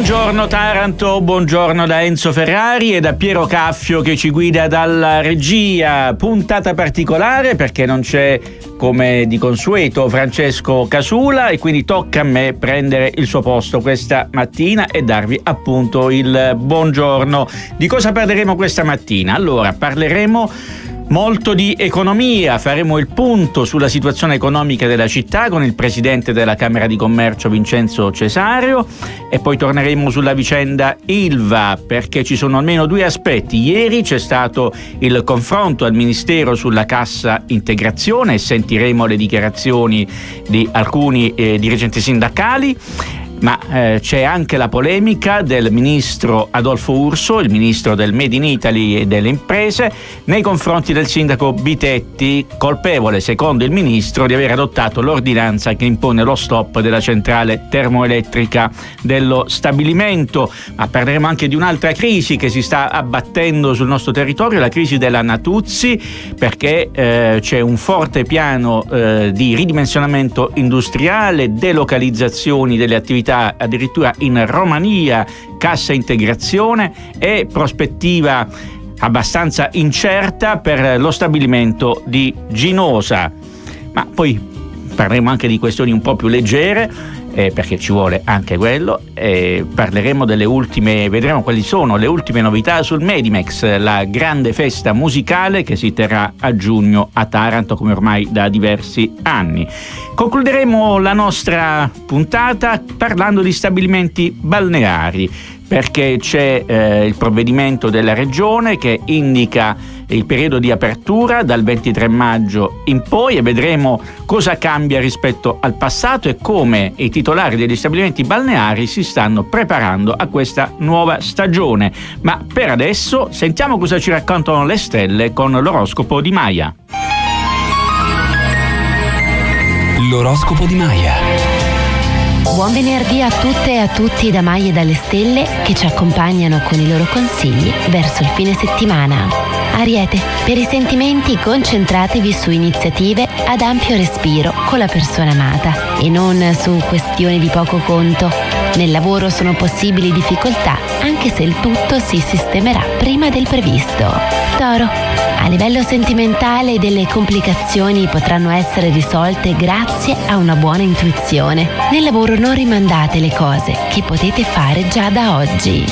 Buongiorno Taranto, buongiorno da Enzo Ferrari e da Piero Caffio che ci guida dalla regia. Puntata particolare perché non c'è, come di consueto, Francesco Casula e quindi tocca a me prendere il suo posto questa mattina e darvi appunto il buongiorno. Di cosa parleremo questa mattina? Allora, parleremo molto di economia, faremo il punto sulla situazione economica della città con il presidente della Camera di Commercio Vincenzo Cesario e poi torneremo sulla vicenda Ilva perché ci sono almeno due aspetti. Ieri c'è stato il confronto al Ministero sulla cassa integrazione e sentiremo le dichiarazioni di alcuni dirigenti sindacali. Ma c'è anche la polemica del ministro Adolfo Urso, il ministro del Made in Italy e delle imprese, nei confronti del sindaco Bitetti, colpevole, secondo il ministro, di aver adottato l'ordinanza che impone lo stop della centrale termoelettrica dello stabilimento. Ma parleremo anche di un'altra crisi che si sta abbattendo sul nostro territorio, la crisi della Natuzzi, perché c'è un forte piano di ridimensionamento industriale, delocalizzazioni delle attività addirittura in Romania, cassa integrazione e prospettiva abbastanza incerta per lo stabilimento di Ginosa. Ma poi parleremo anche di questioni un po' più leggere, perché ci vuole anche quello, parleremo delle ultime, vedremo quali sono le ultime novità sul Medimex, la grande festa musicale che si terrà a giugno a Taranto come ormai da diversi anni. Concluderemo la nostra puntata parlando di stabilimenti balneari, perché c'è il provvedimento della Regione che indica il periodo di apertura dal 23 maggio in poi e vedremo cosa cambia rispetto al passato e come i titolari degli stabilimenti balneari si stanno preparando a questa nuova stagione. Ma per adesso sentiamo cosa ci raccontano le stelle con l'oroscopo di Maia. L'oroscopo di Maia. Buon venerdì a tutte e a tutti da Maia e dalle stelle che ci accompagnano con i loro consigli verso il fine settimana. Ariete, per i sentimenti concentratevi su iniziative ad ampio respiro con la persona amata e non su questioni di poco conto. Nel lavoro sono possibili difficoltà, anche se il tutto si sistemerà prima del previsto. Toro, a livello sentimentale delle complicazioni potranno essere risolte grazie a una buona intuizione. Nel lavoro non rimandate le cose che potete fare già da oggi.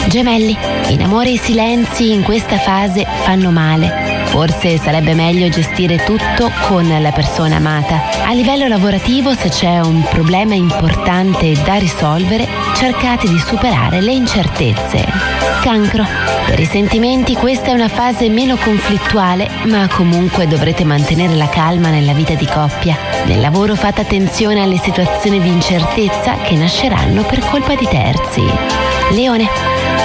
Gemelli, in amore i silenzi in questa fase fanno male. Forse sarebbe meglio gestire tutto con la persona amata. A livello lavorativo, se c'è un problema importante da risolvere, cercate di superare le incertezze. Cancro, per i sentimenti questa è una fase meno conflittuale, ma comunque dovrete mantenere la calma nella vita di coppia. Nel lavoro fate attenzione alle situazioni di incertezza che nasceranno per colpa di terzi. Leone,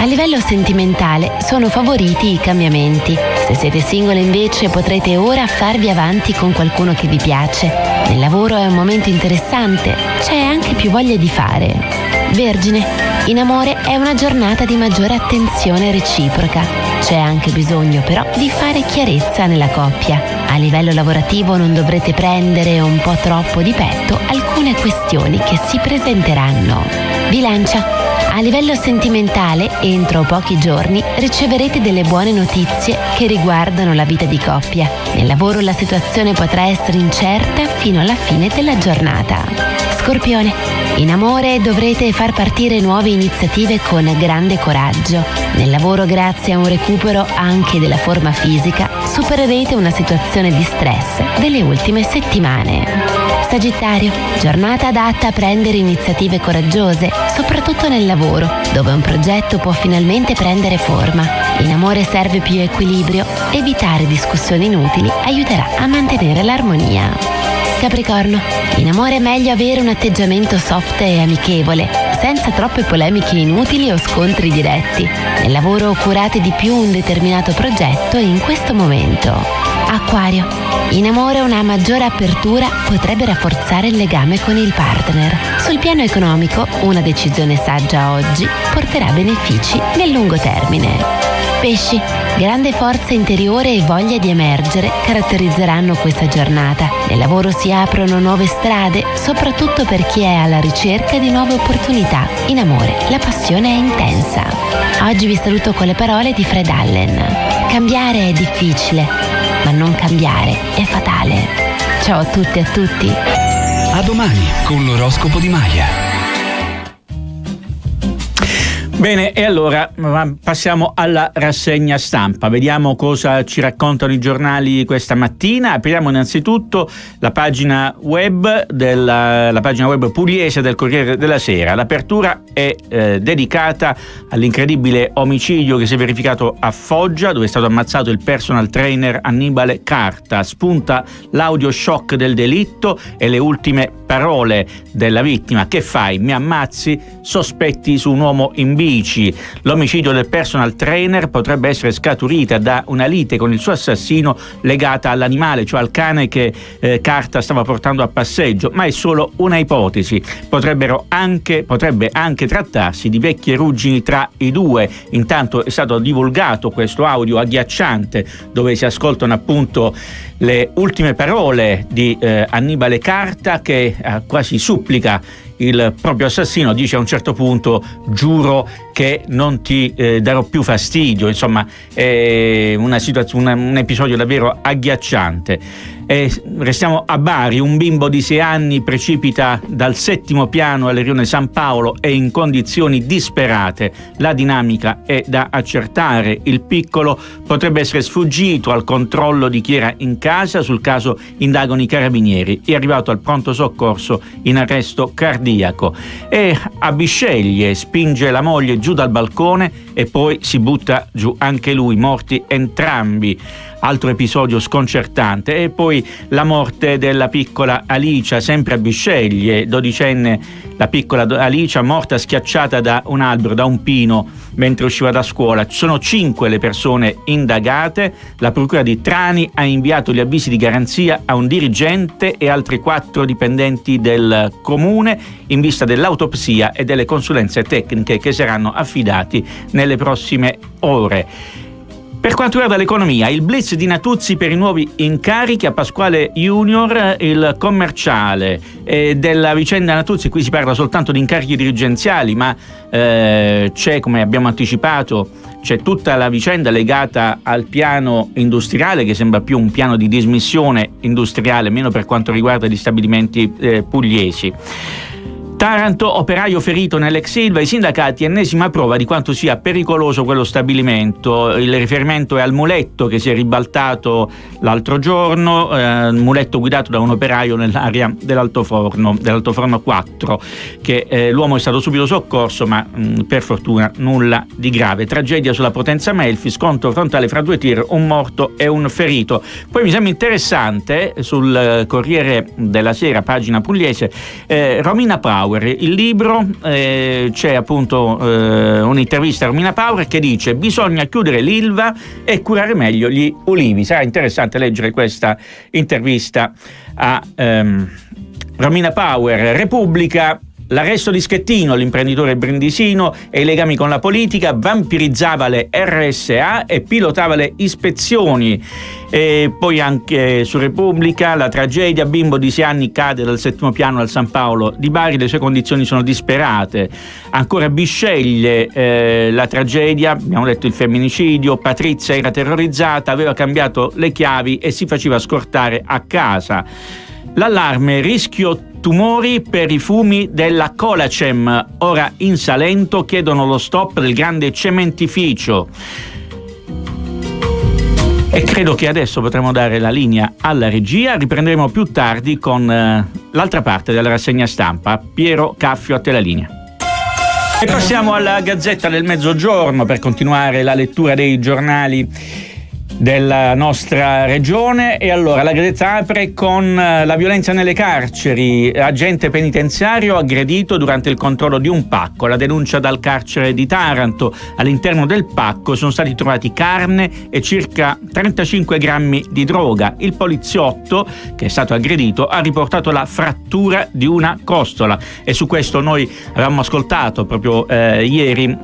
a livello sentimentale sono favoriti i cambiamenti. Se siete single invece potrete ora farvi avanti con qualcuno che vi piace. Nel lavoro è un momento interessante, c'è anche più voglia di fare. Vergine, in amore è una giornata di maggiore attenzione reciproca. C'è anche bisogno però di fare chiarezza nella coppia. A livello lavorativo non dovrete prendere un po' troppo di petto alcune questioni che si presenteranno. Bilancia, a livello sentimentale, entro pochi giorni riceverete delle buone notizie che riguardano la vita di coppia. Nel lavoro la situazione potrà essere incerta fino alla fine della giornata. Scorpione, in amore dovrete far partire nuove iniziative con grande coraggio. Nel lavoro, grazie a un recupero anche della forma fisica, supererete una situazione di stress delle ultime settimane. Sagittario, giornata adatta a prendere iniziative coraggiose, soprattutto nel lavoro, dove un progetto può finalmente prendere forma. In amore serve più equilibrio, evitare discussioni inutili aiuterà a mantenere l'armonia. Capricorno, in amore è meglio avere un atteggiamento soft e amichevole, senza troppe polemiche inutili o scontri diretti. Nel lavoro curate di più un determinato progetto in questo momento. Acquario, in amore una maggiore apertura potrebbe rafforzare il legame con il partner. Sul piano economico, una decisione saggia oggi porterà benefici nel lungo termine. Pesci, grande forza interiore e voglia di emergere caratterizzeranno questa giornata. Nel lavoro si aprono nuove strade, soprattutto per chi è alla ricerca di nuove opportunità. In amore, la passione è intensa. Oggi vi saluto con le parole di Fred Allen. Cambiare è difficile, ma non cambiare è fatale. Ciao a tutte e a tutti. A domani con l'oroscopo di Maya. Bene, e allora passiamo alla rassegna stampa. Vediamo cosa ci raccontano i giornali questa mattina. Apriamo innanzitutto la pagina web pugliese del Corriere della Sera. L'apertura è dedicata all'incredibile omicidio che si è verificato a Foggia, dove è stato ammazzato il personal trainer Annibale Carta. Spunta l'audio shock del delitto e le ultime parole della vittima. Che fai? Mi ammazzi? Sospetti su un uomo in bici. L'omicidio del personal trainer potrebbe essere scaturita da una lite con il suo assassino legata all'animale, cioè al cane che Carta stava portando a passeggio, ma è solo una ipotesi. Potrebbe anche trattarsi di vecchie ruggini tra i due. Intanto è stato divulgato questo audio agghiacciante dove si ascoltano appunto le ultime parole di Annibale Carta, che quasi supplica il proprio assassino. Dice a un certo punto: giuro che non ti darò più fastidio. Insomma, è un episodio davvero agghiacciante. Restiamo a Bari. Un bimbo di 6 anni precipita dal 7° piano al rione San Paolo e in condizioni disperate. La dinamica è da accertare. Il piccolo potrebbe essere sfuggito al controllo di chi era in casa. Sul caso indagano i carabinieri. È arrivato al pronto soccorso in arresto cardiaco. E a Bisceglie spinge la moglie giù dal balcone e poi si butta giù anche lui, morti entrambi. Altro episodio sconcertante. E poi la morte della piccola Alicia, sempre a Bisceglie, 12enne, la piccola Alicia morta schiacciata da un albero, da un pino, mentre usciva da scuola. Ci sono 5 le persone indagate. La procura di Trani ha inviato gli avvisi di garanzia a un dirigente e altri 4 dipendenti del comune in vista dell'autopsia e delle consulenze tecniche che saranno affidati nelle prossime ore. Per quanto riguarda l'economia, il blitz di Natuzzi per i nuovi incarichi. A Pasquale Junior il commerciale. Della vicenda Natuzzi qui si parla soltanto di incarichi dirigenziali, ma c'è, come abbiamo anticipato, c'è tutta la vicenda legata al piano industriale, che sembra più un piano di dismissione industriale, meno per quanto riguarda gli stabilimenti pugliesi. Taranto, operaio ferito nell'ex Ilva, i sindacati ennesima prova di quanto sia pericoloso quello stabilimento. Il riferimento è al muletto che si è ribaltato l'altro giorno, muletto guidato da un operaio nell'area dell'altoforno 4, che l'uomo è stato subito soccorso, ma per fortuna nulla di grave. Tragedia sulla Potenza Melfi, scontro frontale fra 2 tir, un morto e un ferito. Poi mi sembra interessante sul Corriere della Sera, pagina pugliese, Romina Power. Il libro, c'è appunto un'intervista a Romina Power che dice: bisogna chiudere l'Ilva e curare meglio gli ulivi. Sarà interessante leggere questa intervista a Romina Power. Repubblica. L'arresto di Schettino, l'imprenditore brindisino, e i legami con la politica, vampirizzava le RSA e pilotava le ispezioni. E poi anche su Repubblica la tragedia, bimbo di 6 anni cade dal 7° piano al San Paolo di Bari, le sue condizioni sono disperate. Ancora Bisceglie, la tragedia, abbiamo detto il femminicidio, Patrizia era terrorizzata, aveva cambiato le chiavi e si faceva scortare a casa. L'allarme, rischio tumori per i fumi della Colacem, ora in Salento chiedono lo stop del grande cementificio. E credo che adesso potremo dare la linea alla regia. Riprenderemo più tardi con l'altra parte della rassegna stampa. Piero Caffio, a te la linea. E passiamo alla Gazzetta del Mezzogiorno per continuare la lettura dei giornali della nostra regione. E allora la Gazzetta apre con la violenza nelle carceri, agente penitenziario aggredito durante il controllo di un pacco. La denuncia dal carcere di Taranto: all'interno del pacco sono stati trovati carne e circa 35 grammi di droga. Il poliziotto che è stato aggredito ha riportato la frattura di una costola, e su questo noi avevamo ascoltato proprio ieri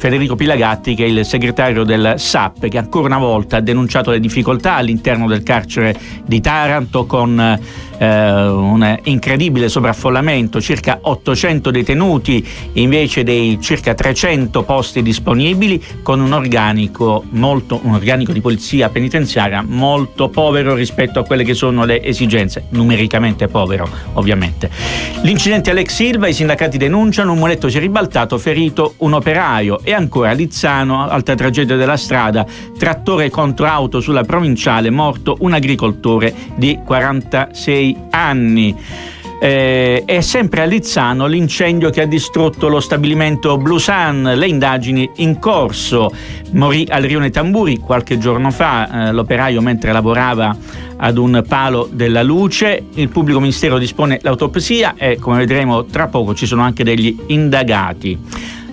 Federico Pilagatti, che è il segretario del SAP, che ancora una volta ha denunciato le difficoltà all'interno del carcere di Taranto, con un incredibile sovraffollamento, circa 800 detenuti invece dei circa 300 posti disponibili, con un organico di polizia penitenziaria molto povero rispetto a quelle che sono le esigenze, numericamente povero ovviamente. L'incidente all'ex Ilva: i sindacati denunciano, un muletto si è ribaltato, ferito un operaio. E ancora Lizzano, altra tragedia della strada, trattore contro auto sulla provinciale, morto un agricoltore di 46 anni. È sempre a Lizzano l'incendio che ha distrutto lo stabilimento Blue Sun, le indagini in corso. Morì al rione Tamburi qualche giorno fa l'operaio mentre lavorava ad un palo della luce. Il pubblico ministero dispone l'autopsia e, come vedremo tra poco, ci sono anche degli indagati.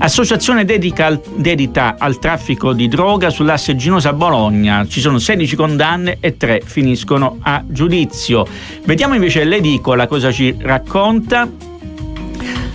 Associazione dedita al traffico di droga sull'asse Ginosa-Bologna. Ci sono 16 condanne e 3 finiscono a giudizio. Vediamo invece l'edicola cosa ci racconta.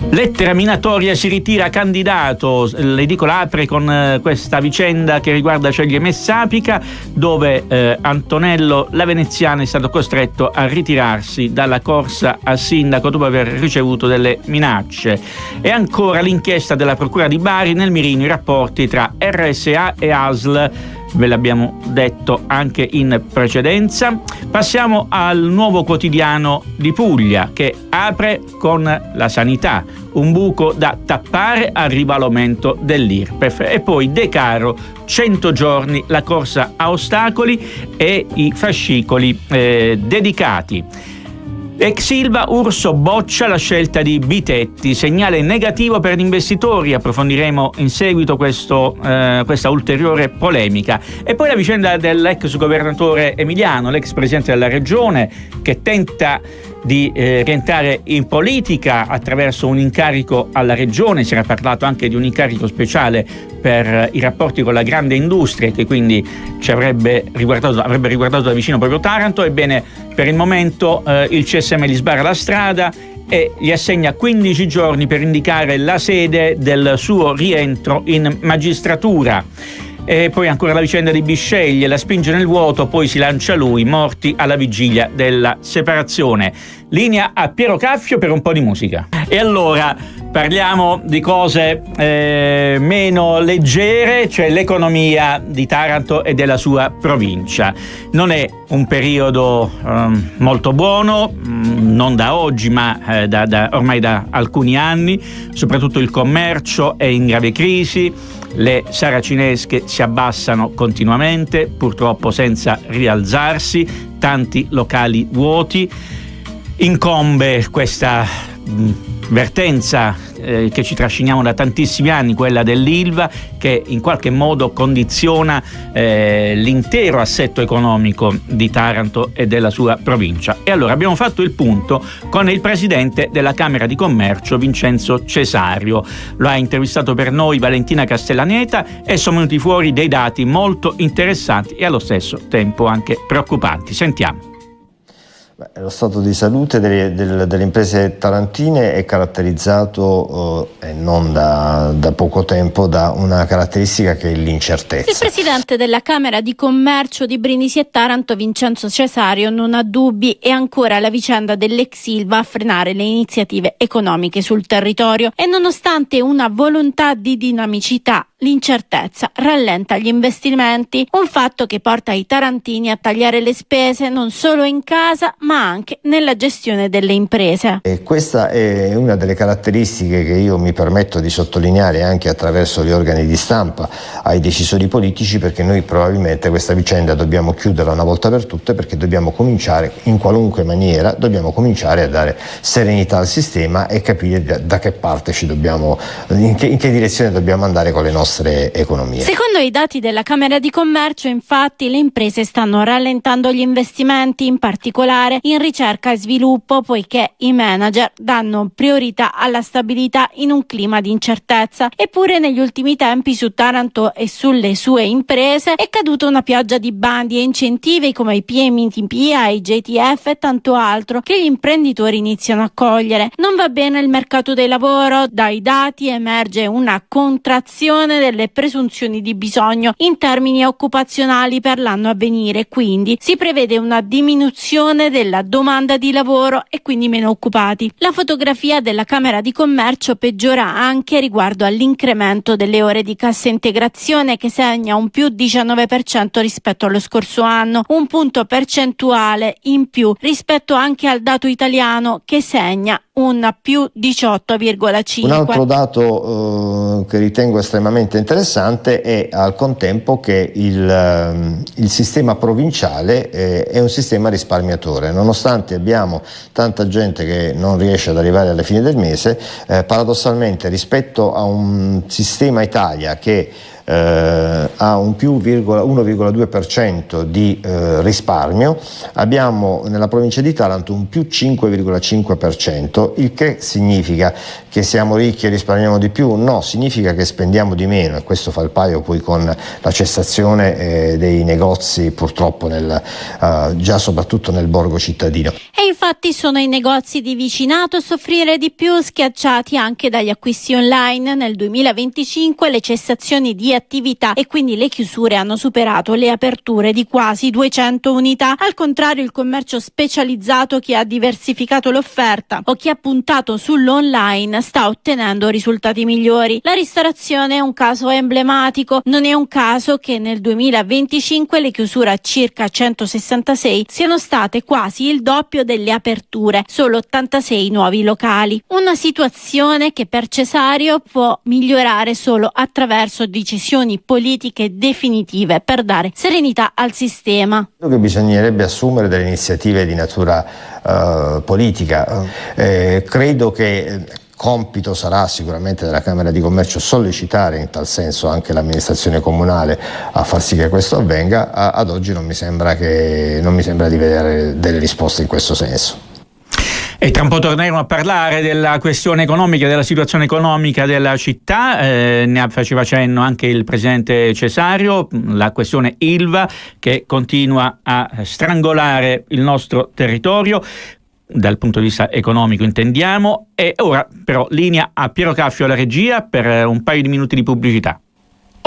Lettera minatoria, si ritira candidato. L'edicola apre con questa vicenda che riguarda Ceglie Messapica, dove Antonello La Veneziana è stato costretto a ritirarsi dalla corsa a sindaco dopo aver ricevuto delle minacce. E ancora l'inchiesta della Procura di Bari: nel mirino i rapporti tra RSA e ASL. Ve l'abbiamo detto anche in precedenza. Passiamo al Nuovo Quotidiano di Puglia, che apre con la sanità: un buco da tappare, arriva l'aumento dell'IRPEF. E poi De Caro: 100 giorni, la corsa a ostacoli e i fascicoli dedicati. Ex Ilva: Urso boccia la scelta di Bitetti, segnale negativo per gli investitori. Approfondiremo in seguito questa ulteriore polemica. E poi la vicenda dell'ex governatore Emiliano, l'ex presidente della regione, che tenta di rientrare in politica attraverso un incarico alla regione. Si era parlato anche di un incarico speciale per i rapporti con la grande industria, che quindi avrebbe riguardato da vicino proprio Taranto. Ebbene, per il momento il CSM gli sbarra la strada e gli assegna 15 giorni per indicare la sede del suo rientro in magistratura. E poi ancora la vicenda di Bisceglie: la spinge nel vuoto, poi si lancia lui, morti alla vigilia della separazione. Linea a Piero Caffio per un po' di musica. E allora parliamo di cose meno leggere, cioè l'economia di Taranto e della sua provincia. Non è un periodo molto buono, non da oggi, ma ormai da alcuni anni. Soprattutto il commercio è in grave crisi. Le saracinesche si abbassano continuamente, purtroppo senza rialzarsi, tanti locali vuoti. Incombe questa vertenza che ci trasciniamo da tantissimi anni, quella dell'Ilva, che in qualche modo condiziona l'intero assetto economico di Taranto e della sua provincia. E allora abbiamo fatto il punto con il presidente della Camera di Commercio, Vincenzo Cesario. Lo ha intervistato per noi Valentina Castellaneta e sono venuti fuori dei dati molto interessanti e allo stesso tempo anche preoccupanti. Sentiamo. Lo stato di salute delle imprese tarantine è caratterizzato e non da poco tempo da una caratteristica che è l'incertezza. Il presidente della Camera di Commercio di Brindisi e Taranto, Vincenzo Cesario, non ha dubbi. E ancora la vicenda dell'ex Ilva a frenare le iniziative economiche sul territorio. E nonostante una volontà di dinamicità, l'incertezza rallenta gli investimenti, un fatto che porta i tarantini a tagliare le spese non solo in casa ma anche nella gestione delle imprese. E questa è una delle caratteristiche che io mi permetto di sottolineare anche attraverso gli organi di stampa ai decisori politici, perché noi probabilmente questa vicenda dobbiamo chiuderla una volta per tutte, perché dobbiamo cominciare in qualunque maniera, dobbiamo cominciare a dare serenità al sistema e capire da che parte ci dobbiamo, in che direzione dobbiamo andare con le nostre economie. Secondo i dati della Camera di Commercio, infatti, le imprese stanno rallentando gli investimenti, in particolare in ricerca e sviluppo, poiché i manager danno priorità alla stabilità in un clima di incertezza. Eppure negli ultimi tempi su Taranto e sulle sue imprese è caduta una pioggia di bandi e incentivi come i PMTP, i JTF e tanto altro che gli imprenditori iniziano a cogliere. Non va bene il mercato del lavoro, dai dati emerge una contrazione delle presunzioni di bisogno in termini occupazionali per l'anno a venire, quindi si prevede una diminuzione della domanda di lavoro e quindi meno occupati. La fotografia della Camera di Commercio peggiora anche riguardo all'incremento delle ore di cassa integrazione, che segna un più 19% rispetto allo scorso anno, un punto percentuale in più rispetto anche al dato italiano che segna un più 18,5. Un altro dato che ritengo estremamente interessante è al contempo che il sistema provinciale è un sistema risparmiatore. Nonostante abbiamo tanta gente che non riesce ad arrivare alla fine del mese, paradossalmente rispetto a un sistema Italia che ha un più 1,2% di risparmio, abbiamo nella provincia di Taranto un più 5,5%, il che significa che siamo ricchi e risparmiamo di più? No, significa che spendiamo di meno, e questo fa il paio poi con la cessazione dei negozi purtroppo già soprattutto nel borgo cittadino. E infatti sono i negozi di vicinato a soffrire di più, schiacciati anche dagli acquisti online. Nel 2025 le cessazioni di attività e quindi le chiusure hanno superato le aperture di quasi 200 unità. Al contrario, il commercio specializzato, che ha diversificato l'offerta o che ha puntato sull'online, sta ottenendo risultati migliori. La ristorazione è un caso emblematico. Non è un caso che nel 2025 le chiusure a circa 166 siano state quasi il doppio delle aperture, solo 86 nuovi locali. Una situazione che per Cesario può migliorare solo attraverso decisioni politiche definitive per dare serenità al sistema. Credo che bisognerebbe assumere delle iniziative di natura politica. Credo che compito sarà sicuramente della Camera di Commercio sollecitare in tal senso anche l'amministrazione comunale a far sì che questo avvenga. Ad oggi non mi sembra di vedere delle risposte in questo senso. E tra un po' torneremo a parlare della questione economica, della situazione economica della città, ne faceva cenno anche il presidente Cesario, la questione Ilva che continua a strangolare il nostro territorio, dal punto di vista economico intendiamo. E ora però linea a Piero Caffio alla regia per un paio di minuti di pubblicità.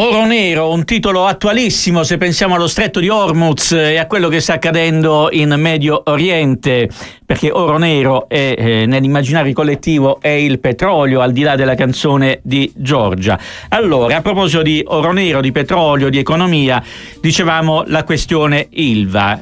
Oro nero, un titolo attualissimo se pensiamo allo stretto di Hormuz e a quello che sta accadendo in Medio Oriente, perché oro nero è, nell'immaginario collettivo è il petrolio, al di là della canzone di Giorgia. Allora, a proposito di oro nero, di petrolio, di economia, dicevamo la questione Ilva.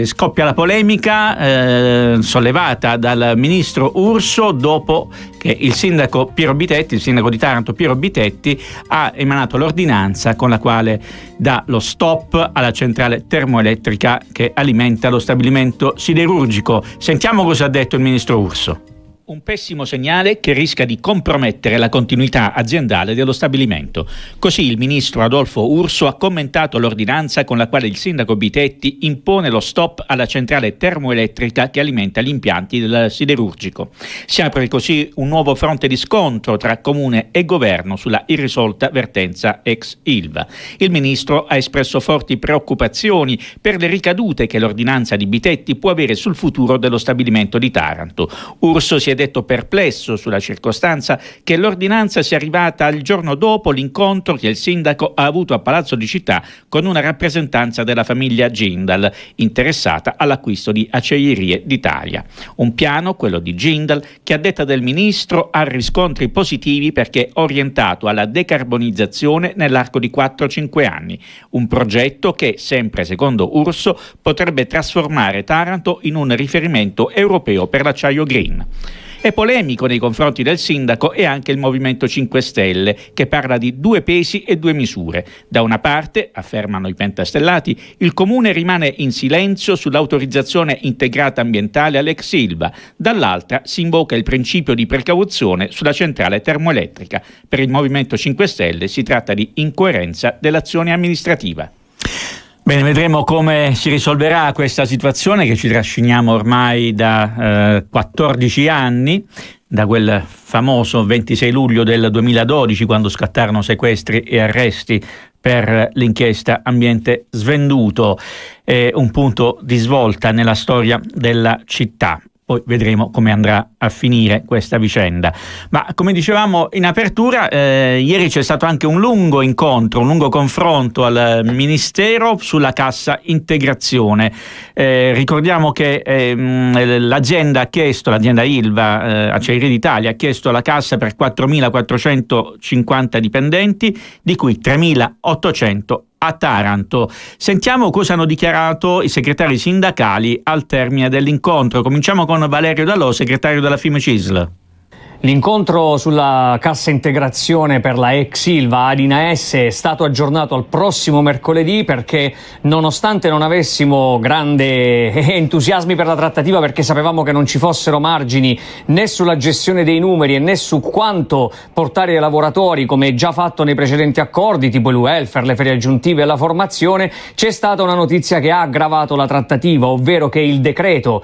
Scoppia la polemica sollevata dal ministro Urso dopo che il sindaco di Taranto Piero Bitetti ha emanato l'ordinanza con la quale dà lo stop alla centrale termoelettrica che alimenta lo stabilimento siderurgico. Sentiamo cosa ha detto il ministro Urso. Un pessimo segnale che rischia di compromettere la continuità aziendale dello stabilimento. Così il ministro Adolfo Urso ha commentato l'ordinanza con la quale il sindaco Bitetti impone lo stop alla centrale termoelettrica che alimenta gli impianti del siderurgico. Si apre così un nuovo fronte di scontro tra comune e governo sulla irrisolta vertenza ex Ilva. Il ministro ha espresso forti preoccupazioni per le ricadute che l'ordinanza di Bitetti può avere sul futuro dello stabilimento di Taranto. Urso si è è detto perplesso sulla circostanza che l'ordinanza sia arrivata il giorno dopo l'incontro che il sindaco ha avuto a Palazzo di Città con una rappresentanza della famiglia Jindal interessata all'acquisto di Acciaierie d'Italia. Un piano, quello di Jindal, che a detta del ministro ha riscontri positivi perché orientato alla decarbonizzazione nell'arco di 4-5 anni. Un progetto che, sempre secondo Urso, potrebbe trasformare Taranto in un riferimento europeo per l'acciaio green. È polemico nei confronti del sindaco e anche il Movimento 5 Stelle, che parla di 2 pesi e 2 misure. Da una parte, affermano i pentastellati, il comune rimane in silenzio sull'autorizzazione integrata ambientale all'ex Ilva, dall'altra si invoca il principio di precauzione sulla centrale termoelettrica. Per il Movimento 5 Stelle si tratta di incoerenza dell'azione amministrativa. Bene, vedremo come si risolverà questa situazione che ci trasciniamo ormai da 14 anni, da quel famoso 26 luglio del 2012, quando scattarono sequestri e arresti per l'inchiesta Ambiente Svenduto, un punto di svolta nella storia della città. Poi vedremo come andrà a finire questa vicenda. Ma come dicevamo in apertura, ieri c'è stato anche un lungo incontro, un lungo confronto al Ministero sulla cassa integrazione. Ricordiamo che l'azienda Ilva, Acciaierie d'Italia, ha chiesto la cassa per 4.450 dipendenti, di cui 3.800 a Taranto. Sentiamo cosa hanno dichiarato i segretari sindacali al termine dell'incontro. Cominciamo con Valerio Dalò, segretario della FIMCISL. L'incontro sulla cassa integrazione per la ex Ilva ad INAS è stato aggiornato al prossimo mercoledì perché, nonostante non avessimo grande entusiasmi per la trattativa, perché sapevamo che non ci fossero margini né sulla gestione dei numeri e né su quanto portare ai lavoratori, come già fatto nei precedenti accordi, tipo il welfare, le ferie aggiuntive e la formazione, c'è stata una notizia che ha aggravato la trattativa, ovvero che il decreto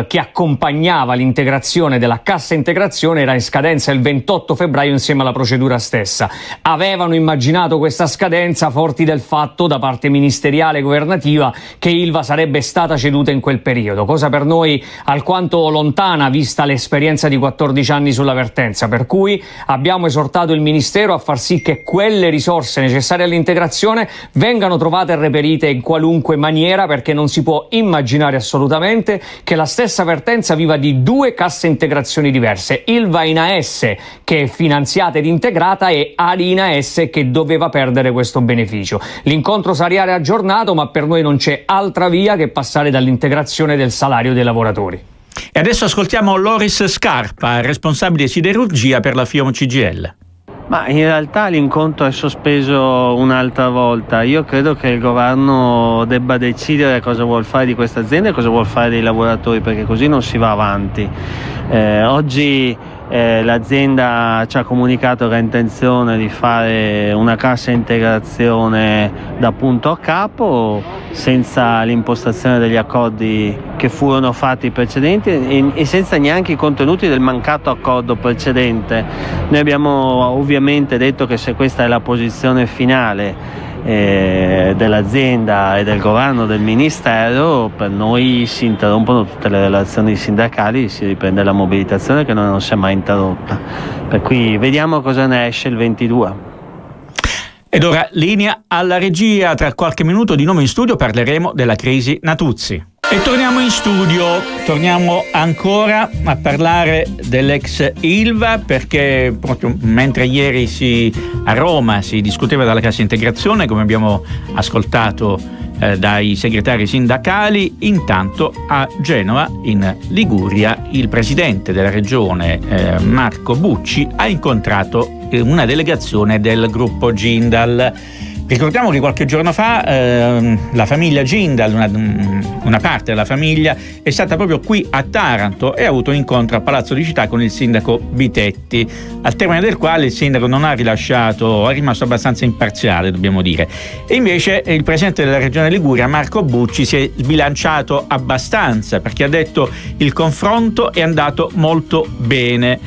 che accompagnava l'integrazione della cassa integrazione era in scadenza il 28 febbraio insieme alla procedura stessa. Avevano immaginato questa scadenza forti del fatto da parte ministeriale e governativa che Ilva sarebbe stata ceduta in quel periodo, cosa per noi alquanto lontana vista l'esperienza di 14 anni sulla vertenza, per cui abbiamo esortato il Ministero a far sì che quelle risorse necessarie all'integrazione vengano trovate e reperite in qualunque maniera, perché non si può immaginare assolutamente che la stessa vertenza viva di 2 casse integrazioni diverse, Ilva INAS che è finanziata ed integrata e ad INAS che doveva perdere questo beneficio. L'incontro sarà aggiornato, ma per noi non c'è altra via che passare dall'integrazione del salario dei lavoratori. E adesso ascoltiamo Loris Scarpa, responsabile siderurgia per la FIOM CGIL. Ma in realtà l'incontro è sospeso un'altra volta. Io credo che il governo debba decidere cosa vuol fare di questa azienda e cosa vuol fare dei lavoratori, perché così non si va avanti. Oggi l'azienda ci ha comunicato che ha intenzione di fare una cassa integrazione da punto a capo, senza l'impostazione degli accordi che furono fatti precedenti e senza neanche i contenuti del mancato accordo precedente. Noi abbiamo ovviamente detto che se questa è la posizione finale dell'azienda e del governo, del ministero, per noi si interrompono tutte le relazioni sindacali, si riprende la mobilitazione che non si è mai interrotta, per cui vediamo cosa ne esce il 22. Ed ora linea alla regia. Tra qualche minuto di nuovo in studio parleremo della crisi Natuzzi. E torniamo in studio, torniamo ancora a parlare dell'ex Ilva, perché proprio mentre ieri a Roma si discuteva della cassa integrazione, come abbiamo ascoltato dai segretari sindacali, intanto a Genova, in Liguria, il presidente della regione Marco Bucci ha incontrato una delegazione del gruppo Jindal. Ricordiamo che qualche giorno fa la famiglia Jindal, una parte della famiglia, è stata proprio qui a Taranto e ha avuto un incontro a Palazzo di Città con il sindaco Vitetti, al termine del quale il sindaco non ha rilasciato, è rimasto abbastanza imparziale, dobbiamo dire. E invece il presidente della regione Liguria, Marco Bucci, si è sbilanciato abbastanza, perché ha detto il confronto è andato molto bene.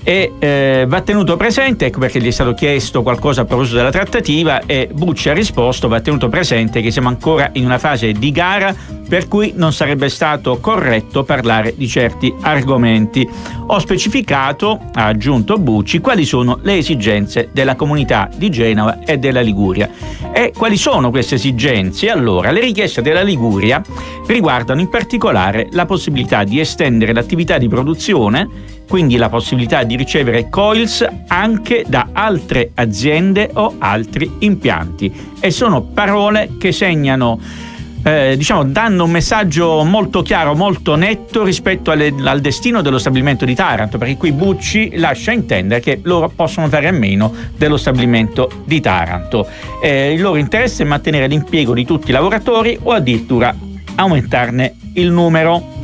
e va tenuto presente, ecco perché gli è stato chiesto qualcosa a proposito della trattativa e Bucci ha risposto: va tenuto presente che siamo ancora in una fase di gara per cui non sarebbe stato corretto parlare di certi argomenti. Ho specificato, ha aggiunto Bucci, quali sono le esigenze della comunità di Genova e della Liguria. E quali sono queste esigenze? Allora, le richieste della Liguria riguardano in particolare la possibilità di estendere l'attività di produzione, quindi la possibilità di ricevere coils anche da altre aziende o altri impianti. E sono parole che segnano, danno un messaggio molto chiaro, molto netto rispetto al destino dello stabilimento di Taranto, perché qui Bucci lascia intendere che loro possono fare a meno dello stabilimento di Taranto. Il loro interesse è mantenere l'impiego di tutti i lavoratori o addirittura aumentarne il numero.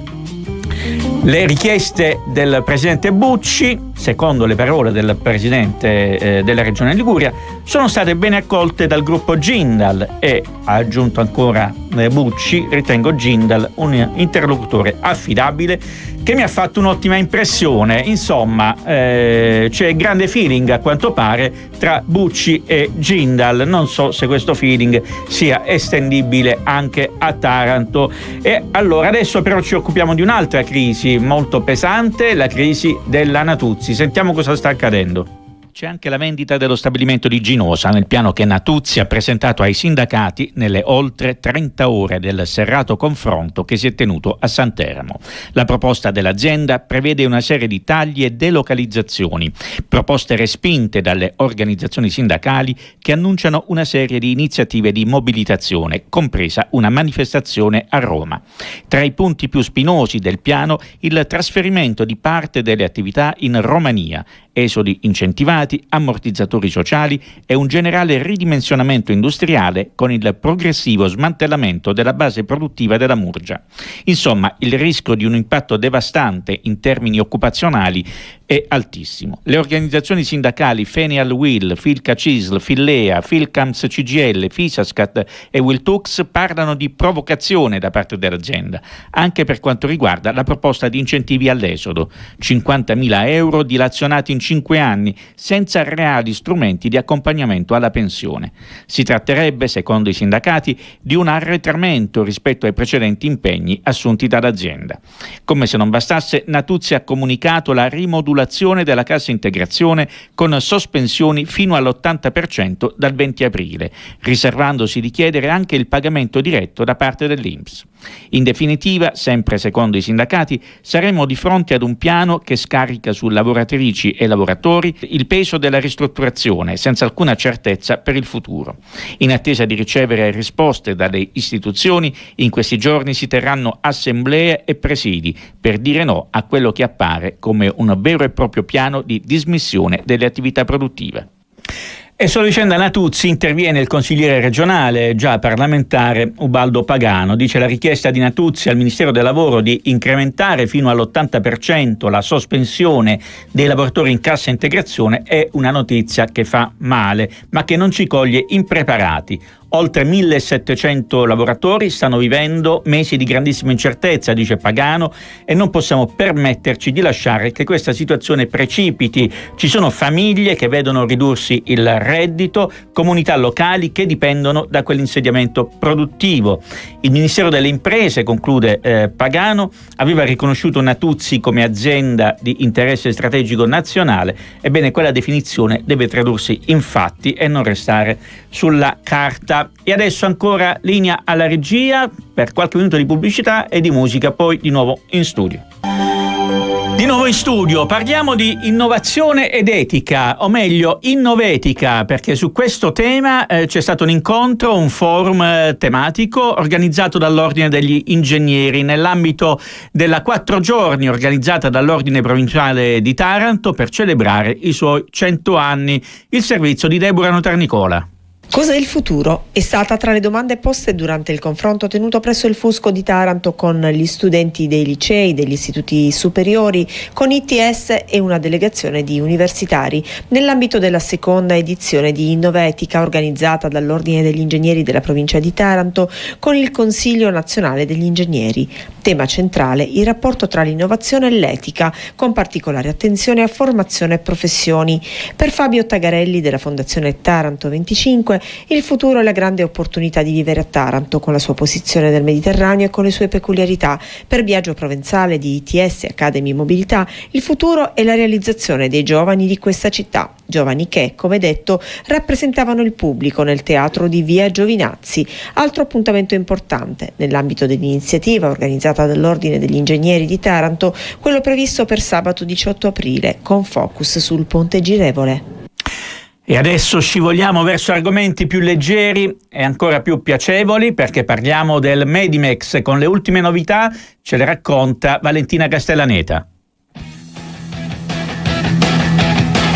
Le richieste del presidente Bucci, secondo le parole del presidente della regione Liguria, sono state bene accolte dal gruppo Jindal e, ha aggiunto ancora Bucci, ritengo Jindal un interlocutore affidabile che mi ha fatto un'ottima impressione. Insomma, c'è grande feeling a quanto pare tra Bucci e Jindal. Non so se questo feeling sia estendibile anche a Taranto. E allora adesso però ci occupiamo di un'altra crisi molto pesante, la crisi della Natuzzi. Sentiamo cosa sta accadendo. C'è anche la vendita dello stabilimento di Ginosa nel piano che Natuzzi ha presentato ai sindacati nelle oltre 30 ore del serrato confronto che si è tenuto a Santeramo. La proposta dell'azienda prevede una serie di tagli e delocalizzazioni, proposte respinte dalle organizzazioni sindacali che annunciano una serie di iniziative di mobilitazione, compresa una manifestazione a Roma. Tra i punti più spinosi del piano il trasferimento di parte delle attività in Romania, esodi incentivati, ammortizzatori sociali e un generale ridimensionamento industriale con il progressivo smantellamento della base produttiva della Murgia. Insomma, il rischio di un impatto devastante in termini occupazionali è altissimo. Le organizzazioni sindacali Fenial Will, Filca Cisl, Fillea, Filcams CGL, Fisascat e Wiltux parlano di provocazione da parte dell'azienda, anche per quanto riguarda la proposta di incentivi all'esodo, 50.000 euro dilazionati in 5 anni, senza reali strumenti di accompagnamento alla pensione. Si tratterebbe, secondo i sindacati, di un arretramento rispetto ai precedenti impegni assunti dall'azienda. Come se non bastasse, Natuzzi ha comunicato la rimodulazione della cassa integrazione con sospensioni fino all'80% dal 20 aprile, riservandosi di chiedere anche il pagamento diretto da parte dell'INPS. In definitiva, sempre secondo i sindacati, saremo di fronte ad un piano che scarica su lavoratrici e lavoratori il peso della ristrutturazione senza alcuna certezza per il futuro. In attesa di ricevere risposte dalle istituzioni, in questi giorni si terranno assemblee e presidi per dire no a quello che appare come un vero e proprio piano di dismissione delle attività produttive. E sulla vicenda Natuzzi interviene il consigliere regionale, già parlamentare, Ubaldo Pagano. Dice: la richiesta di Natuzzi al Ministero del Lavoro di incrementare fino all'80% la sospensione dei lavoratori in cassa integrazione è una notizia che fa male, ma che non ci coglie impreparati. Oltre 1.700 lavoratori stanno vivendo mesi di grandissima incertezza, dice Pagano, e non possiamo permetterci di lasciare che questa situazione precipiti. Ci sono famiglie che vedono ridursi il reddito, comunità locali che dipendono da quell'insediamento produttivo. Il Ministero delle Imprese, conclude Pagano, aveva riconosciuto Natuzzi come azienda di interesse strategico nazionale. Ebbene, quella definizione deve tradursi in fatti e non restare sulla carta. E adesso ancora linea alla regia per qualche minuto di pubblicità e di musica, poi di nuovo in studio. Di nuovo in studio parliamo di innovazione ed etica, o meglio innovetica, perché su questo tema c'è stato un incontro, un forum tematico organizzato dall'Ordine degli Ingegneri nell'ambito della 4 giorni organizzata dall'Ordine Provinciale di Taranto per celebrare i suoi 100 anni. Il servizio di Deborah Notarnicola. Cos'è il futuro? È stata tra le domande poste durante il confronto tenuto presso il Fusco di Taranto con gli studenti dei licei, degli istituti superiori, con ITS e una delegazione di universitari, nell'ambito della seconda edizione di Innovetica organizzata dall'Ordine degli Ingegneri della provincia di Taranto con il Consiglio Nazionale degli Ingegneri. Tema centrale il rapporto tra l'innovazione e l'etica, con particolare attenzione a formazione e professioni. Per Fabio Tagarelli della Fondazione Taranto 25 il futuro è la grande opportunità di vivere a Taranto, con la sua posizione del Mediterraneo e con le sue peculiarità. Per Biagio Provenzale di ITS Academy Mobilità, il futuro è la realizzazione dei giovani di questa città, giovani che, come detto, rappresentavano il pubblico nel teatro di Via Giovinazzi. Altro appuntamento importante nell'ambito dell'iniziativa organizzata dall'Ordine degli Ingegneri di Taranto, quello previsto per sabato 18 aprile, con focus sul Ponte Girevole. E adesso scivoliamo verso argomenti più leggeri e ancora più piacevoli, perché parliamo del Medimex con le ultime novità. Ce le racconta Valentina Castellaneta.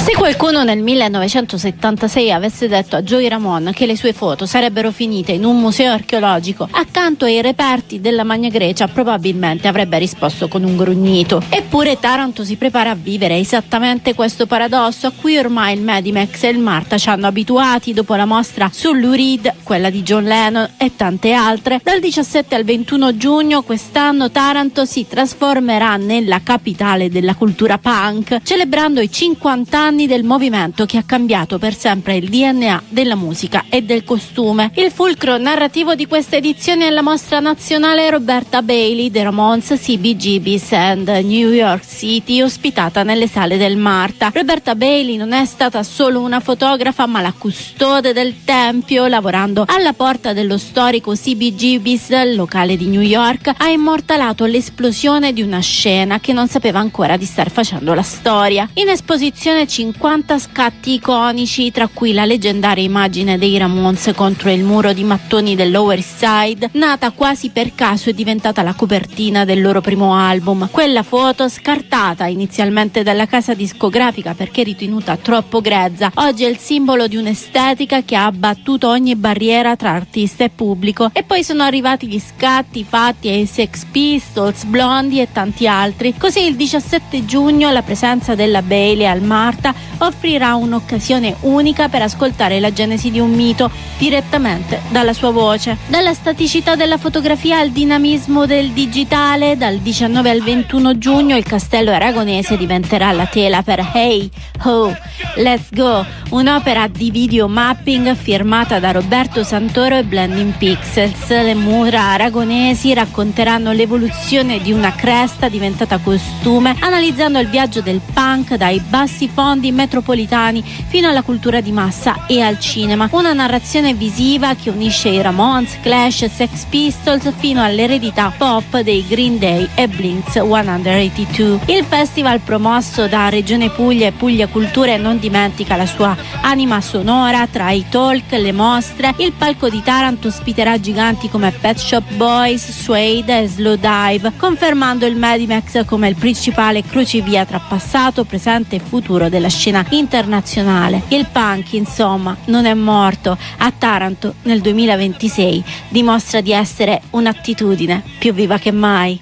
Se qualcuno nel 1976 avesse detto a Joey Ramone che le sue foto sarebbero finite in un museo archeologico accanto ai reperti della Magna Grecia, probabilmente avrebbe risposto con un grugnito. Eppure Taranto si prepara a vivere esattamente questo paradosso a cui ormai il Medimex e il Marta ci hanno abituati dopo la mostra su Lou Reed, quella di John Lennon e tante altre. Dal 17 al 21 giugno quest'anno Taranto si trasformerà nella capitale della cultura punk, celebrando i 50 anni del movimento che ha cambiato per sempre il DNA della musica e del costume. Il fulcro narrativo di questa edizione è la mostra nazionale Roberta Bailey, The Ramones, CBGB's and New York City, ospitata nelle sale del Marta. Roberta Bailey non è stata solo una fotografa, ma la custode del tempio, lavorando alla porta dello storico CBGB's, locale di New York, ha immortalato l'esplosione di una scena che non sapeva ancora di star facendo la storia. In esposizione 50 scatti iconici, tra cui la leggendaria immagine dei Ramones contro il muro di mattoni del Lower East Side, nata quasi per caso e diventata la copertina del loro primo album. Quella foto, scartata inizialmente dalla casa discografica perché ritenuta troppo grezza, oggi è il simbolo di un'estetica che ha abbattuto ogni barriera tra artista e pubblico. E poi sono arrivati gli scatti fatti ai Sex Pistols, Blondie e tanti altri. Così il 17 giugno la presenza della Bailey al Marta offrirà un'occasione unica per ascoltare la genesi di un mito direttamente dalla sua voce. Dalla staticità della fotografia al dinamismo del digitale, dal 19 al 21 giugno il Castello Aragonese diventerà la tela per Hey Ho Let's Go, un'opera di video mapping firmata da Roberto Santoro e Blending Pixels. Le mura aragonesi racconteranno l'evoluzione di una cresta diventata costume, analizzando il viaggio del punk dai bassi fondi metropolitani fino alla cultura di massa e al cinema. Una narrazione visiva che unisce i Ramones, Clash, Sex Pistols fino all'eredità pop dei Green Day e Blink-182. Il festival, promosso da Regione Puglia e Puglia Culture, non dimentica la sua anima sonora. Tra i talk, le mostre, il palco di Taranto ospiterà giganti come Pet Shop Boys, Suede e Slow Dive, confermando il Medimex come il principale crocevia tra passato, presente e futuro della scena internazionale. Il punk, insomma, non è morto. A Taranto nel 2026 dimostra di essere un'attitudine più viva che mai.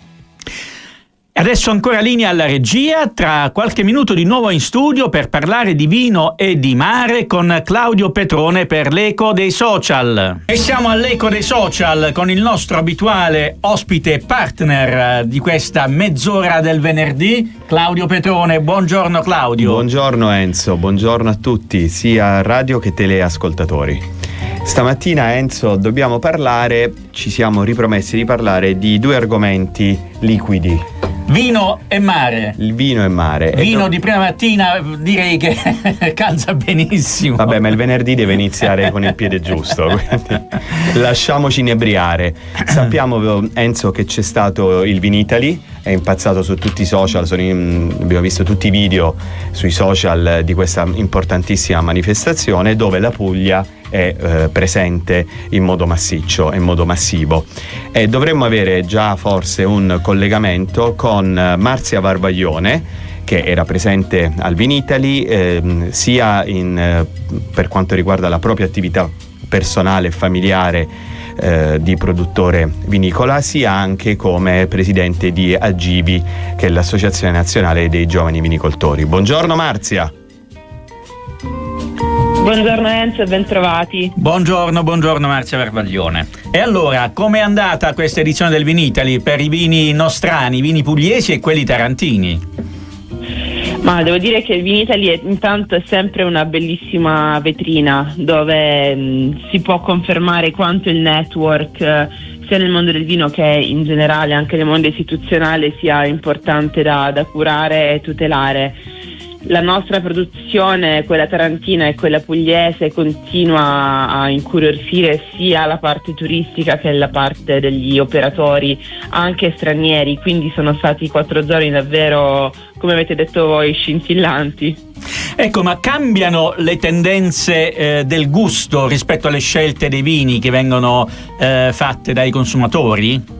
Adesso ancora linea alla regia, tra qualche minuto di nuovo in studio per parlare di vino e di mare con Claudio Petrone per l'Eco dei Social. E siamo all'Eco dei Social con il nostro abituale ospite partner di questa mezz'ora del venerdì, Claudio Petrone. Buongiorno Claudio. Buongiorno Enzo, buongiorno a tutti, sia radio che teleascoltatori. Stamattina Enzo ci siamo ripromessi di parlare di due argomenti liquidi. Vino e mare. Il vino e mare. Vino di prima mattina direi che calza benissimo. Vabbè, ma il venerdì deve iniziare con il piede giusto, quindi lasciamoci inebriare. Sappiamo, Enzo, che c'è stato il Vinitaly, è impazzato su tutti i social, abbiamo visto tutti i video sui social di questa importantissima manifestazione dove la Puglia è presente in modo massiccio, in modo massivo, e dovremmo avere già forse un collegamento con Marzia Varvaglione, che era presente al Vinitaly sia per quanto riguarda la propria attività personale e familiare di produttore vinicola, sia anche come presidente di Agivi, che è l'Associazione Nazionale dei Giovani Vinicoltori. Buongiorno Marzia. Buongiorno Enzo e bentrovati. Buongiorno Marzia Varvaglione. E allora, com'è andata questa edizione del Vinitaly per i vini nostrani, i vini pugliesi e quelli tarantini? Ma devo dire che il Vinitaly intanto è sempre una bellissima vetrina dove si può confermare quanto il network sia nel mondo del vino che in generale anche nel mondo istituzionale sia importante da curare e tutelare. La nostra produzione, quella tarantina e quella pugliese, continua a incuriosire sia la parte turistica che la parte degli operatori, anche stranieri, quindi sono stati 4 giorni davvero, come avete detto voi, scintillanti. Ecco, ma cambiano le tendenze del gusto rispetto alle scelte dei vini che vengono fatte dai consumatori?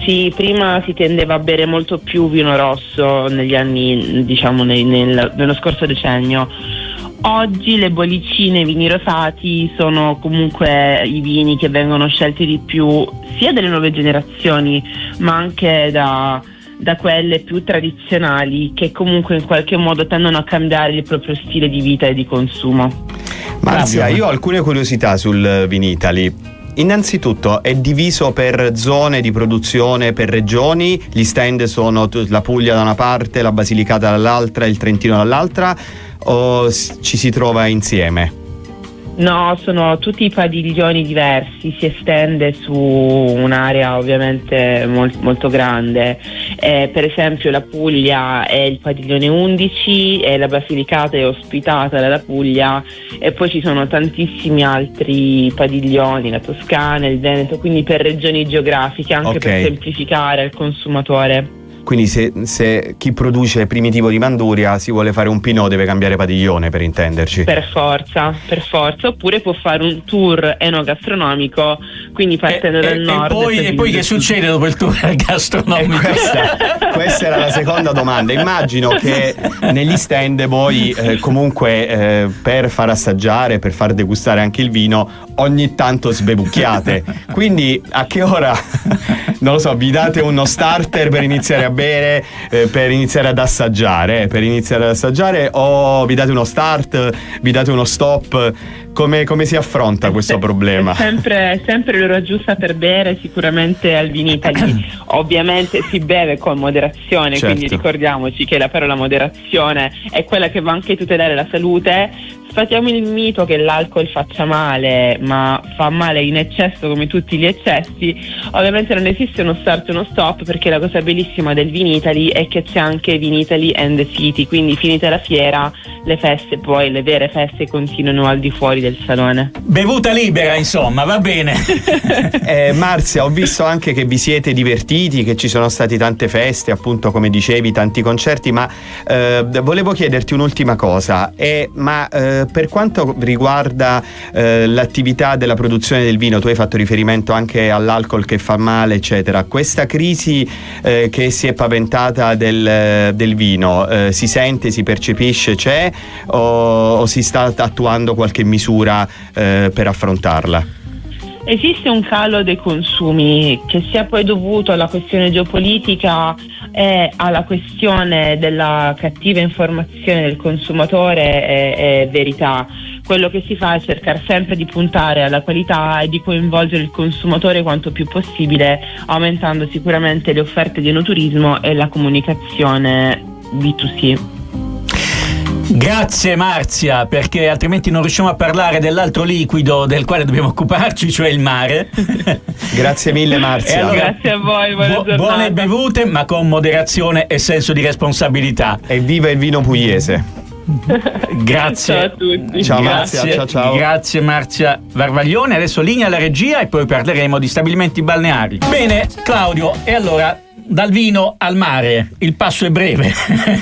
Sì, prima si tendeva a bere molto più vino rosso negli anni, diciamo nello scorso decennio. Oggi le bollicine, i vini rosati sono comunque i vini che vengono scelti di più sia dalle nuove generazioni ma anche da quelle più tradizionali, che comunque in qualche modo tendono a cambiare il proprio stile di vita e di consumo. Marzia, io ho alcune curiosità sul Vinitaly. Innanzitutto è diviso per zone di produzione, per regioni, gli stand sono la Puglia da una parte, la Basilicata dall'altra, il Trentino dall'altra, o ci si trova insieme? No, sono tutti i padiglioni diversi, si estende su un'area ovviamente molto grande. Per esempio la Puglia è il padiglione 11 e la Basilicata è ospitata dalla Puglia, e poi ci sono tantissimi altri padiglioni, la Toscana, il Veneto, quindi per regioni geografiche, anche per semplificare al consumatore. Quindi se chi produce Primitivo di Manduria si vuole fare un Pinot deve cambiare padiglione, per intenderci. Per forza, oppure può fare un tour enogastronomico, quindi partendo dal nord. E poi che succede dopo il tour gastronomico? Questa era la seconda domanda. Immagino che negli stand voi comunque per far assaggiare, per far degustare anche il vino, ogni tanto sbevucchiate. Quindi a che ora, non lo so, vi date uno starter per iniziare a bere, per iniziare ad assaggiare, o vi date uno start, vi date uno stop? Come si affronta questo problema? Sempre l'ora giusta per bere, sicuramente al Vinitaly. Ovviamente si beve con moderazione, certo. Quindi ricordiamoci che la parola moderazione è quella che va anche a tutelare la salute. Sfatiamo il mito che l'alcol faccia male, ma fa male in eccesso come tutti gli eccessi. Ovviamente non esiste uno start e uno stop, perché la cosa bellissima del Vinitaly è che c'è anche Vinitaly and the City, quindi finita la fiera, le feste, poi le vere feste continuano al di fuori del salone. Bevuta libera, insomma, va bene. Marzia, ho visto anche che vi siete divertiti, che ci sono stati tante feste, appunto come dicevi, tanti concerti, ma volevo chiederti un'ultima cosa. Per quanto riguarda l'attività della produzione del vino, tu hai fatto riferimento anche all'alcol che fa male, eccetera. Questa crisi che si è paventata del vino, si sente, si percepisce, c'è o si sta attuando qualche misura per affrontarla? Esiste un calo dei consumi che sia poi dovuto alla questione geopolitica e alla questione della cattiva informazione del consumatore è verità. Quello che si fa è cercare sempre di puntare alla qualità e di coinvolgere il consumatore quanto più possibile, aumentando sicuramente le offerte di enoturismo e la comunicazione B2C. Grazie Marzia, perché altrimenti non riusciamo a parlare dell'altro liquido del quale dobbiamo occuparci, cioè il mare. Grazie mille Marzia. Allora, grazie a voi, buone bevute, ma con moderazione e senso di responsabilità. E viva il vino pugliese. Grazie. Ciao a tutti. Ciao Marzia, ciao. Grazie Marzia Varvaglione. Adesso linea alla regia e poi parleremo di stabilimenti balneari. Bene Claudio, e allora dal vino al mare, il passo è breve.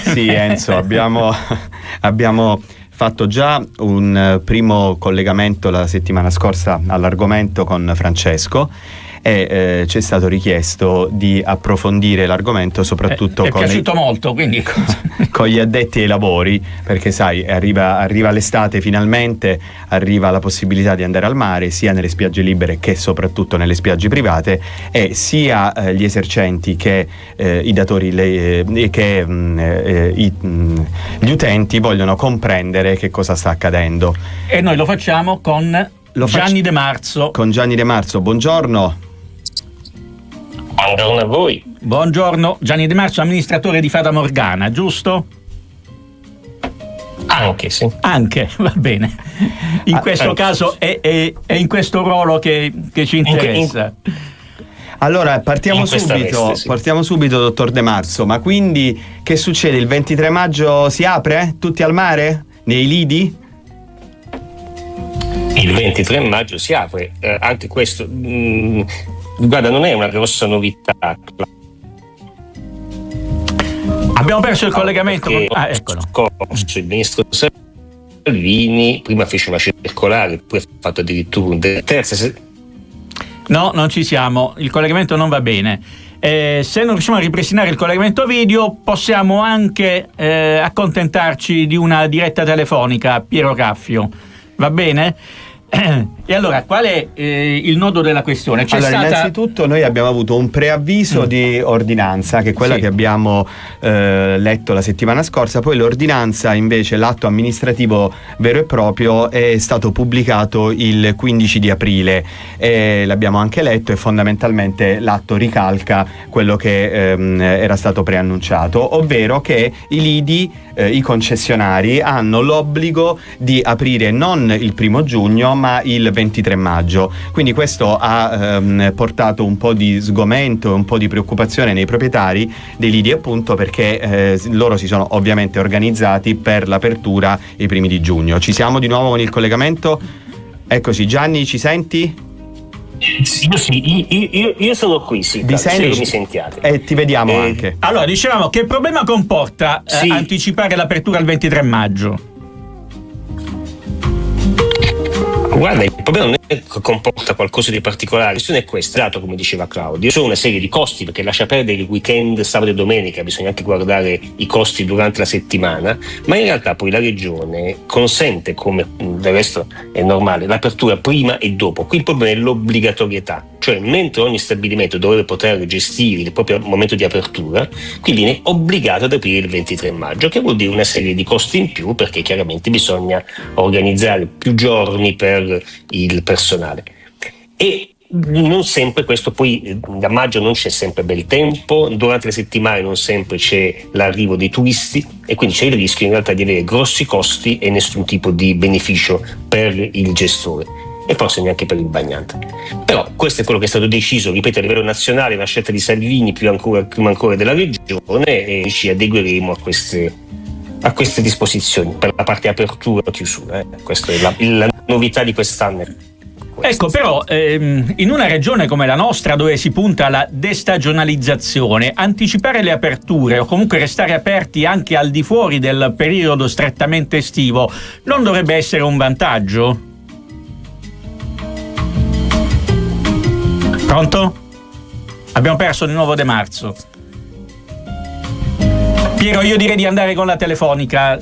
Sì Enzo, abbiamo fatto già un primo collegamento la settimana scorsa all'argomento con Francesco e ci è stato richiesto di approfondire l'argomento, soprattutto è piaciuto molto, quindi con gli addetti ai lavori, perché sai, arriva l'estate finalmente, arriva la possibilità di andare al mare sia nelle spiagge libere che soprattutto nelle spiagge private, e sia gli esercenti che i datori che gli utenti vogliono comprendere che cosa sta accadendo. E noi lo facciamo con Gianni De Marzo. Con Gianni De Marzo, buongiorno. Buongiorno a voi. Buongiorno, Gianni De Marzo, amministratore di Fata Morgana, giusto? Anche, sì. Anche, va bene. In questo caso è in questo ruolo che ci interessa. Allora, partiamo subito, dottor De Marzo. Ma quindi che succede? Il 23 maggio si apre? Tutti al mare? Nei lidi? Il 23 maggio si apre. Anche questo, guarda, non è una grossa novità. Abbiamo perso il collegamento. Eccolo. Il ministro Salvini prima fece una circolare, poi ha fatto addirittura un terzo. No, non ci siamo, il collegamento non va bene. Se non riusciamo a ripristinare il collegamento video, possiamo anche accontentarci di una diretta telefonica a Piero Caffio. Va bene? E allora, qual è il nodo della questione? Innanzitutto noi abbiamo avuto un preavviso di ordinanza, che è quella che abbiamo letto la settimana scorsa. Poi l'ordinanza, invece, l'atto amministrativo vero e proprio, è stato pubblicato il 15 di aprile. L'abbiamo anche letto, e fondamentalmente l'atto ricalca quello che era stato preannunciato, ovvero che i lidi, i concessionari, hanno l'obbligo di aprire non il 1 giugno ma il 23 maggio. Quindi questo ha portato un po' di sgomento e un po' di preoccupazione nei proprietari dei lidi, appunto perché loro si sono ovviamente organizzati per l'apertura i primi di giugno. Ci siamo di nuovo con il collegamento? Eccoci. Gianni, ci senti? Io sono qui, sì. Mi senti? Mi sentiate? E ti vediamo anche. Allora, dicevamo, che problema comporta anticipare l'apertura al 23 maggio? Guarda, il problema non è che comporta qualcosa di particolare, la questione è questa, dato come diceva Claudio, sono una serie di costi, perché lascia perdere il weekend, sabato e domenica, bisogna anche guardare i costi durante la settimana, ma in realtà poi la Regione consente, come del resto è normale, l'apertura prima e dopo. Qui il problema è l'obbligatorietà, cioè mentre ogni stabilimento dovrebbe poter gestire il proprio momento di apertura, qui viene obbligato ad aprire il 23 maggio, che vuol dire una serie di costi in più, perché chiaramente bisogna organizzare più giorni per il personale. E non sempre questo, poi da maggio non c'è sempre bel tempo, durante le settimane non sempre c'è l'arrivo dei turisti, e quindi c'è il rischio in realtà di avere grossi costi e nessun tipo di beneficio per il gestore, e forse neanche per il bagnante. Però questo è quello che è stato deciso, ripeto, a livello nazionale, una scelta di Salvini prima ancora della Regione, e ci adegueremo a queste disposizioni per la parte apertura o chiusura. Questa è la novità di quest'anno. Ecco, però in una regione come la nostra, dove si punta alla destagionalizzazione, anticipare le aperture o comunque restare aperti anche al di fuori del periodo strettamente estivo non dovrebbe essere un vantaggio? Pronto? Abbiamo perso di nuovo De Marzo. Piero, io direi di andare con la telefonica,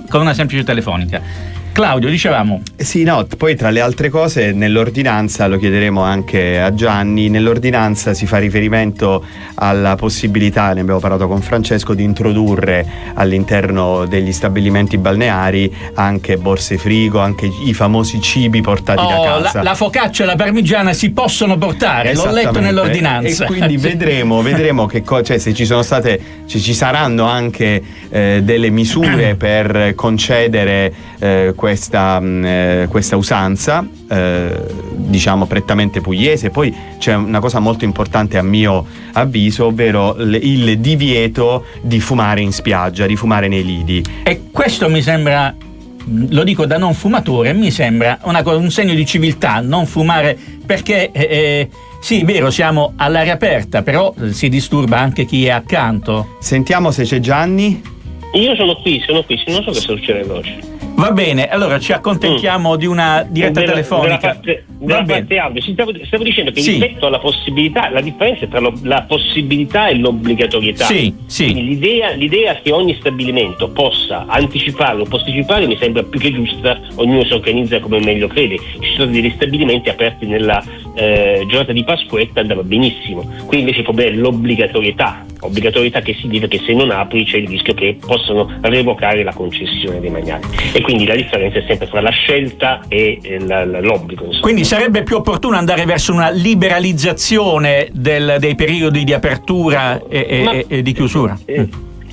con una semplice telefonica. Claudio, dicevamo. Sì, no, poi tra le altre cose nell'ordinanza, lo chiederemo anche a Gianni, nell'ordinanza si fa riferimento alla possibilità, ne abbiamo parlato con Francesco, di introdurre all'interno degli stabilimenti balneari anche borse frigo, anche i famosi cibi portati da casa. La focaccia e la parmigiana si possono portare, l'ho letto nell'ordinanza. E quindi vedremo che cioè, se ci saranno anche delle misure per concedere questa usanza, diciamo prettamente pugliese. Poi c'è una cosa molto importante a mio avviso, ovvero il divieto di fumare in spiaggia, di fumare nei lidi. E questo mi sembra, lo dico da non fumatore, mi sembra un segno di civiltà non fumare, perché sì, vero, siamo all'aria aperta, però si disturba anche chi è accanto. Sentiamo se c'è Gianni. Io sono qui, non so che sta succedendo oggi. Va bene, allora ci accontentiamo di una diretta telefonica. Della parte audio. Stavo dicendo che rispetto alla possibilità, la differenza tra la possibilità e l'obbligatorietà. Sì. Quindi l'idea che ogni stabilimento possa anticipare o posticipare mi sembra più che giusta, ognuno si organizza come meglio crede. Ci sono degli stabilimenti aperti nella giornata di Pasquetta, andava benissimo. Qui invece il problema è l'obbligatorietà che significa che se non apri c'è il rischio che possano revocare la concessione dei magnati, e quindi la differenza è sempre tra la scelta e l'obbligo, insomma. Quindi sarebbe più opportuno andare verso una liberalizzazione dei periodi di apertura e di chiusura?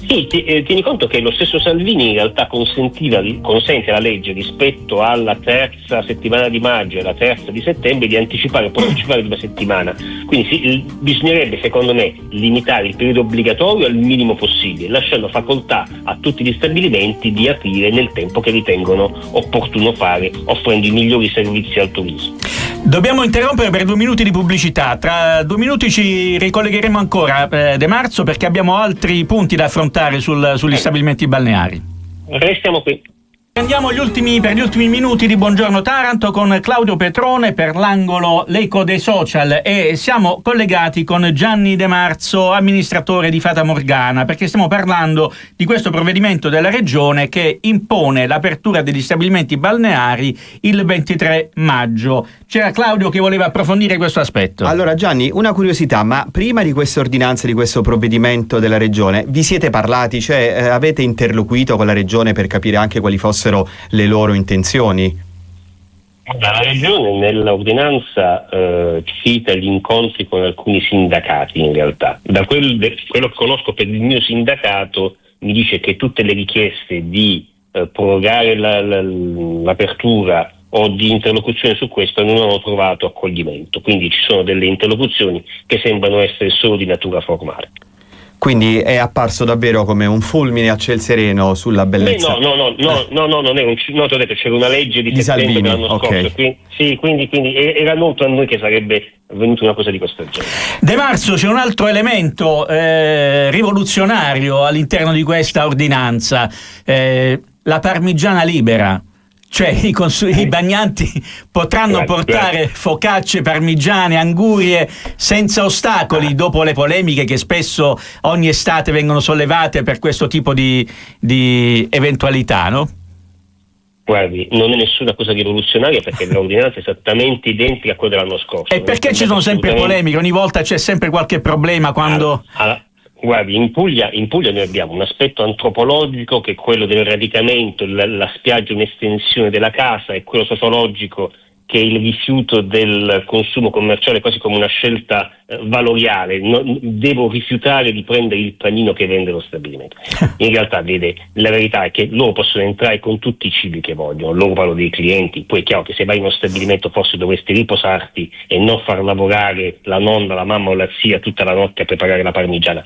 Sì, tieni conto che lo stesso Salvini in realtà consente alla legge rispetto alla terza settimana di maggio e alla terza di settembre di posticipare di una settimana. Quindi bisognerebbe, secondo me, limitare il periodo obbligatorio al minimo possibile, lasciando facoltà a tutti gli stabilimenti di aprire nel tempo che ritengono opportuno fare, offrendo i migliori servizi al turismo. Dobbiamo interrompere per 2 minuti di pubblicità. Tra 2 minuti ci ricollegheremo ancora, De Marzo, perché abbiamo altri punti da affrontare sugli stabilimenti balneari. Restiamo qui. Andiamo per gli ultimi minuti di Buongiorno Taranto con Claudio Petrone per l'angolo L'Eco dei Social, e siamo collegati con Gianni De Marzo, amministratore di Fata Morgana, perché stiamo parlando di questo provvedimento della Regione che impone l'apertura degli stabilimenti balneari il 23 maggio. C'era Claudio che voleva approfondire questo aspetto. Allora Gianni, una curiosità, ma prima di queste ordinanze, di questo provvedimento della Regione, vi siete parlati, cioè avete interloquito con la Regione per capire anche quali fossero le loro intenzioni? La Regione nell'ordinanza cita gli incontri con alcuni sindacati, in realtà. Da quello che conosco per il mio sindacato mi dice che tutte le richieste di prorogare l'apertura o di interlocuzione su questo non hanno trovato accoglimento, quindi ci sono delle interlocuzioni che sembrano essere solo di natura formale. Quindi è apparso davvero come un fulmine a ciel sereno sulla bellezza. No, non è ti ho detto, c'era una legge di settembre Salvini, dell'anno scorso, quindi era noto a noi che sarebbe venuta una cosa di questo genere. De Marzo, c'è un altro elemento rivoluzionario all'interno di questa ordinanza, la parmigiana libera. Cioè i bagnanti potranno portare focacce, parmigiane, angurie senza ostacoli, dopo le polemiche che spesso ogni estate vengono sollevate per questo tipo di eventualità, no? Guardi, non è nessuna cosa rivoluzionaria, perché l'ordinanza è esattamente identica a quella dell'anno scorso. E perché ci sono sempre polemiche? Ogni volta c'è sempre qualche problema quando... Guardi, in Puglia noi abbiamo un aspetto antropologico che è quello del radicamento, la spiaggia è un'estensione della casa, e quello sociologico che è il rifiuto del consumo commerciale, quasi come una scelta valoriale. Devo rifiutare di prendere il panino che vende lo stabilimento. In realtà, vede, la verità è che loro possono entrare con tutti i cibi che vogliono, loro parlo dei clienti. Poi è chiaro che se vai in uno stabilimento forse dovresti riposarti e non far lavorare la nonna, la mamma o la zia tutta la notte a preparare la parmigiana.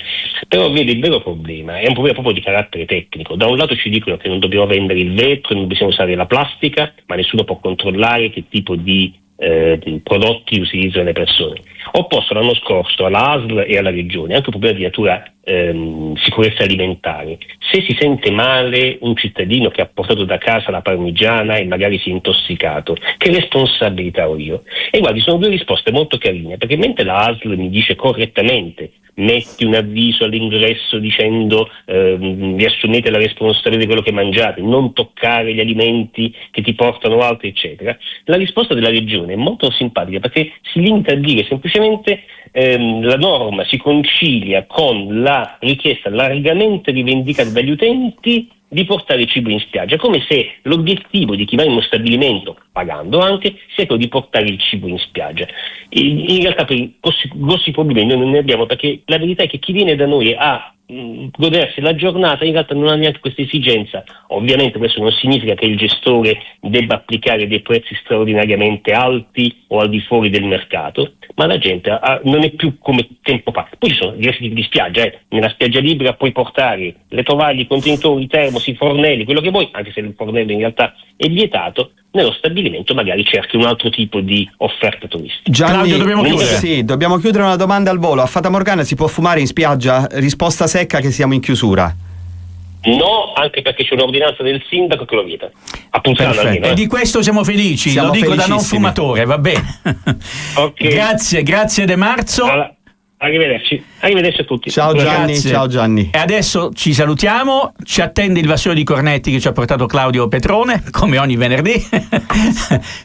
Però vede, il vero problema è un problema proprio di carattere tecnico. Da un lato ci dicono che non dobbiamo vendere il vetro, non bisogna usare la plastica, ma nessuno può controllare che tipo di prodotti utilizzano le persone. Ho posto l'anno scorso alla ASL e alla Regione anche un problema di natura sicurezza alimentare. Se si sente male un cittadino che ha portato da casa la parmigiana e magari si è intossicato, che responsabilità ho io? E guardi, sono 2 risposte molto carine, perché mentre la ASL mi dice correttamente metti un avviso all'ingresso dicendo vi assumete la responsabilità di quello che mangiate, non toccare gli alimenti che ti portano altri, eccetera, la risposta della Regione è molto simpatica, perché si limita a dire semplicemente la norma si concilia con la richiesta largamente rivendicata dagli utenti di portare cibo in spiaggia, come se l'obiettivo di chi va in uno stabilimento, pagando anche, sia quello di portare il cibo in spiaggia. In realtà per grossi problemi noi non ne abbiamo, perché la verità è che chi viene da noi a godersi la giornata in realtà non ha neanche questa esigenza. Ovviamente questo non significa che il gestore debba applicare dei prezzi straordinariamente alti o al di fuori del mercato, ma la gente non è più come tempo fa. Poi ci sono diversi tipi di spiaggia, nella spiaggia libera puoi portare le tovaglie, i contenitori, i termos, i fornelli, quello che vuoi, anche se il fornello in realtà è vietato. Nello stabilimento magari cerchi un altro tipo di offerta turistica. Gianni, dobbiamo chiudere una domanda al volo. A Fata Morgana si può fumare in spiaggia? Risposta secca che siamo in chiusura. No, anche perché c'è un'ordinanza del sindaco che lo vieta. A Pulsano almeno. E di questo siamo felici, lo dico da non fumatore, va bene. Okay. Grazie De Marzo. Arrivederci a tutti. Ciao Gianni, ciao Gianni. E adesso ci salutiamo, ci attende il vassoio di cornetti che ci ha portato Claudio Petrone, come ogni venerdì.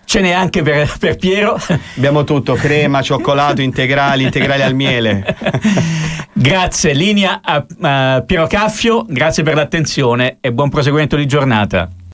Ce n'è anche per Piero. Abbiamo tutto, crema, cioccolato, integrali al miele. Grazie, linea a Piero Caffio, grazie per l'attenzione e buon proseguimento di giornata.